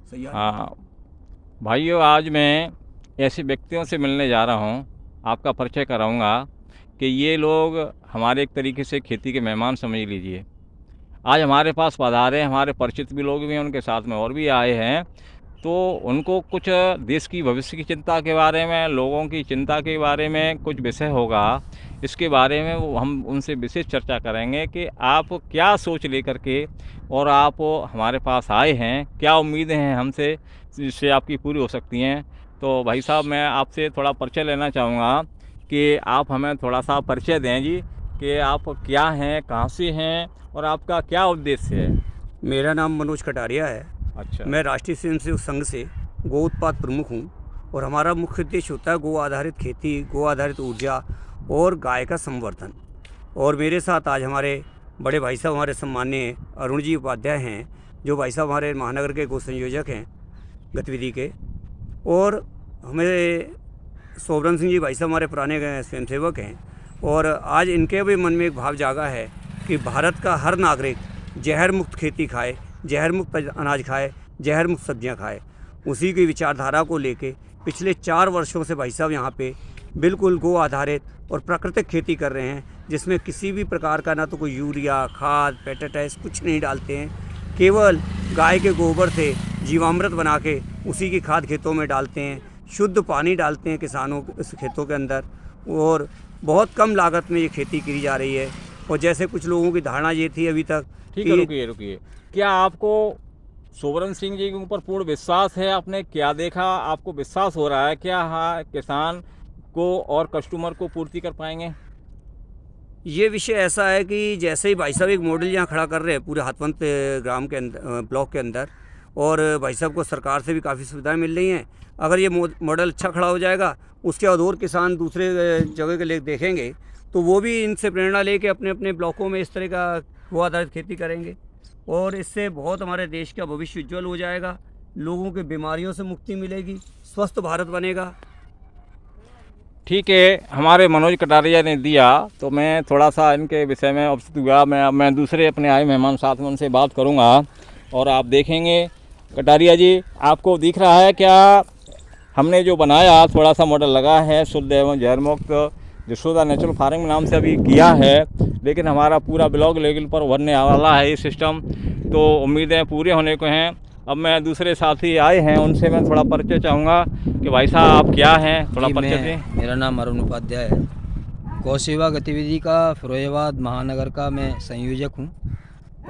सही है। हाँ भाइयों, आज मैं ऐसे व्यक्तियों से मिलने जा रहा हूँ, आपका परिचय कराऊंगा कि ये लोग हमारे एक तरीके से खेती के मेहमान समझ लीजिए। आज हमारे पास पधारे, हमारे परिचित भी लोग भी हैं, उनके साथ में और भी आए हैं। तो उनको कुछ देश की भविष्य की चिंता के बारे में, लोगों की चिंता के बारे में कुछ विषय होगा, इसके बारे में वो हम उनसे विशेष चर्चा करेंगे कि आप क्या सोच लेकर के और आप हमारे पास आए हैं, क्या उम्मीदें हैं हमसे जिससे आपकी पूरी हो सकती हैं। तो भाई साहब, मैं आपसे थोड़ा परिचय लेना चाहूँगा कि आप हमें थोड़ा सा परिचय दें जी, कि आप क्या हैं, कहाँ से हैं और आपका क्या उद्देश्य है। मेरा नाम मनोज कटारिया है। अच्छा। मैं राष्ट्रीय स्वयंसेवक संघ से गौ उत्पाद प्रमुख हूँ और हमारा मुख्य उद्देश्य होता है गौ आधारित खेती, गौ आधारित ऊर्जा और गाय का संवर्धन। और मेरे साथ आज हमारे बड़े भाई साहब, हमारे सम्माननीय अरुण जी उपाध्याय हैं, जो भाई साहब हमारे महानगर के गौ संयोजक हैं गतिविधि के। और हमें सोबरन सिंह जी भाई साहब हमारे पुराने स्वयंसेवक हैं। और आज इनके भी मन में एक भाव जागा है कि भारत का हर नागरिक जहर मुक्त खेती खाए, जहर मुक्त अनाज खाए, जहर मुक्त सब्जियां खाए। उसी की विचारधारा को लेके पिछले 4 वर्षों से भाई साहब यहाँ पे बिल्कुल गो आधारित और प्राकृतिक खेती कर रहे हैं, जिसमें किसी भी प्रकार का ना तो कोई यूरिया, खाद, पेस्टिसाइड्स कुछ नहीं डालते हैं। केवल गाय के गोबर से जीवामृत बना के उसी की खाद खेतों में डालते हैं, शुद्ध पानी डालते हैं किसानों इस खेतों के अंदर। और बहुत कम लागत में ये खेती की जा रही है। और जैसे कुछ लोगों की धारणा ये थी अभी तक ठीक है, कि रुकिए रुकिए। क्या आपको सोबरन सिंह जी के ऊपर पूर्ण विश्वास है? आपने क्या देखा, आपको विश्वास हो रहा है क्या हाँ किसान को और कस्टमर को पूर्ति कर पाएंगे? ये विषय ऐसा है कि जैसे ही भाई साहब एक मॉडल यहाँ खड़ा कर रहे हैं पूरे हाथवंत ग्राम के अंदर, ब्लॉक के अंदर। और भाई साहब को सरकार से भी काफ़ी सुविधाएं मिल रही हैं। अगर ये मॉडल अच्छा खड़ा हो जाएगा, उसके बाद और किसान दूसरे जगह के लिए देखेंगे, तो वो भी इनसे प्रेरणा लेके अपने अपने ब्लॉकों में इस तरह का गो आधारित खेती करेंगे। और इससे बहुत हमारे देश का भविष्य उज्जवल हो जाएगा, लोगों की बीमारियों से मुक्ति मिलेगी, स्वस्थ भारत बनेगा। ठीक है, हमारे मनोज कटारिया ने दिया, तो मैं थोड़ा सा इनके विषय में अवसर हुआ, मैं दूसरे अपने आए मेहमान साथ में उनसे बात करूंगा और आप देखेंगे। कटारिया जी, आपको दिख रहा है क्या हमने जो बनाया थोड़ा सा मॉडल लगा है शुद्ध एवं जहर मुक्त जसोदा नेचुरल फार्मिंग नाम से अभी किया है, लेकिन हमारा पूरा ब्लॉक लेवल पर उभरने वाला है ये सिस्टम, तो उम्मीदें पूरे होने को हैं। अब मैं दूसरे साथी आए हैं, उनसे मैं थोड़ा परिचय चाहूँगा कि भाई साहब आप क्या हैं, थोड़ा जी, परिचय दें। मेरा नाम अरुण उपाध्याय है। गौ सेवा गतिविधि का फिरोजाबाद महानगर का मैं संयोजक हूँ।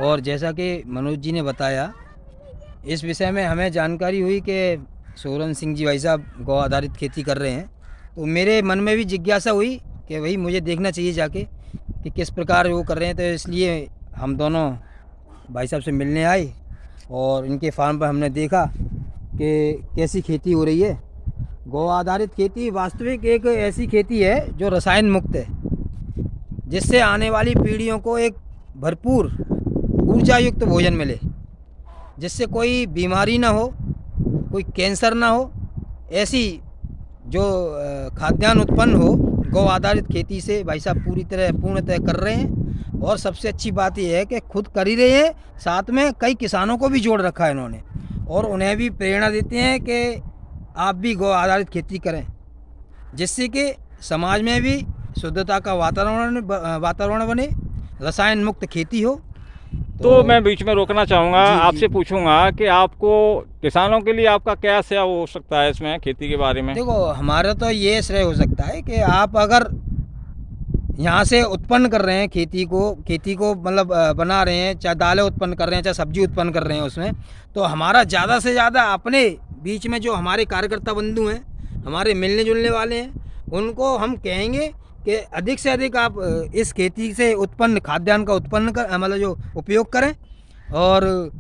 और जैसा कि मनोज जी ने बताया, इस विषय में हमें जानकारी हुई कि सोबरन सिंह जी भाई साहब गौ आधारित खेती कर रहे हैं, तो मेरे मन में भी जिज्ञासा हुई कि भाई मुझे देखना चाहिए जाके कि किस प्रकार वो कर रहे हैं। तो इसलिए हम दोनों भाई साहब से मिलने आए और इनके फार्म पर हमने देखा कि कैसी खेती हो रही है। गौ आधारित खेती वास्तविक एक ऐसी खेती है जो रसायन मुक्त है, जिससे आने वाली पीढ़ियों को एक भरपूर ऊर्जा युक्त भोजन मिले, जिससे कोई बीमारी ना हो, कोई कैंसर ना हो। ऐसी जो खाद्यान्न उत्पन्न हो, गौ आधारित खेती से भाई साहब पूर्णतः कर रहे हैं। और सबसे अच्छी बात यह है कि खुद कर ही रहे हैं, साथ में कई किसानों को भी जोड़ रखा है इन्होंने, और उन्हें भी प्रेरणा देते हैं कि आप भी गौ आधारित खेती करें, जिससे कि समाज में भी शुद्धता का वातावरण बने, रसायन मुक्त खेती हो। तो मैं बीच में रोकना चाहूँगा, जी आपसे जी पूछूंगा कि आपको किसानों के लिए आपका क्या सेवा हो सकता है इसमें खेती के बारे में? देखो, हमारा तो ये श्रेय हो सकता है कि आप अगर यहाँ से उत्पन्न कर रहे हैं खेती को मतलब बना रहे हैं, चाहे दालें उत्पन्न कर रहे हैं, चाहे सब्जी उत्पन्न कर रहे हैं उसमें, तो हमारा ज़्यादा से ज़्यादा अपने बीच में जो हमारे कार्यकर्ता बंधु हैं, हमारे मिलने जुलने वाले हैं, उनको हम कहेंगे कि अधिक से अधिक आप इस खेती से उत्पन्न खाद्यान्न का उत्पन्न कर मतलब जो उपयोग करें। और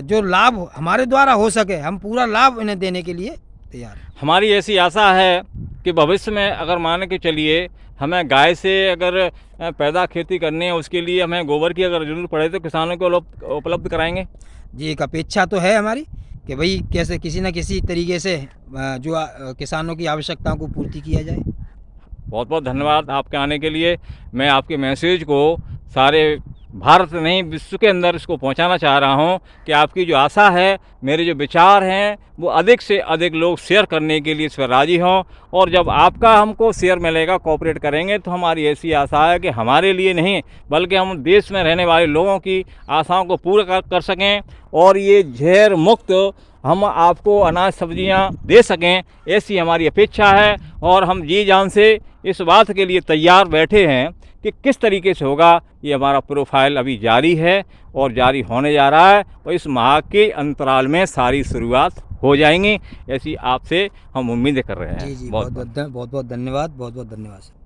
जो लाभ हमारे द्वारा हो सके, हम पूरा लाभ इन्हें देने के लिए तैयार हैं। हमारी ऐसी आशा है कि भविष्य में अगर मान के चलिए हमें गाय से अगर पैदा खेती करनी है, उसके लिए हमें गोबर की अगर ज़रूरत पड़े तो किसानों को उपलब्ध कराएंगे। जी, एक अपेक्षा तो है हमारी कि भाई कैसे किसी न किसी तरीके से जो किसानों की आवश्यकताओं को पूर्ति किया जाए। बहुत बहुत धन्यवाद आपके आने के लिए। मैं आपके मैसेज को सारे भारत नहीं विश्व के अंदर इसको पहुंचाना चाह रहा हूं कि आपकी जो आशा है, मेरे जो विचार हैं, वो अधिक से अधिक लोग शेयर करने के लिए इस पर राज़ी हों। और जब आपका हमको शेयर मिलेगा, कोऑपरेट करेंगे, तो हमारी ऐसी आशा है कि हमारे लिए नहीं बल्कि हम देश में रहने वाले लोगों की आशाओं को पूरा कर सकें और ये जहर मुक्त हम आपको अनाज सब्जियां दे सकें, ऐसी हमारी अपेक्षा है। और हम जी जान से इस बात के लिए तैयार बैठे हैं कि किस तरीके से होगा, ये हमारा प्रोफाइल अभी जारी है और जारी होने जा रहा है और इस माह के अंतराल में सारी शुरुआत हो जाएंगी, ऐसी आपसे हम उम्मीदें कर रहे हैं। जी बहुत बहुत धन्यवाद, बहुत बहुत धन्यवाद, बहुत बहुत धन्यवाद।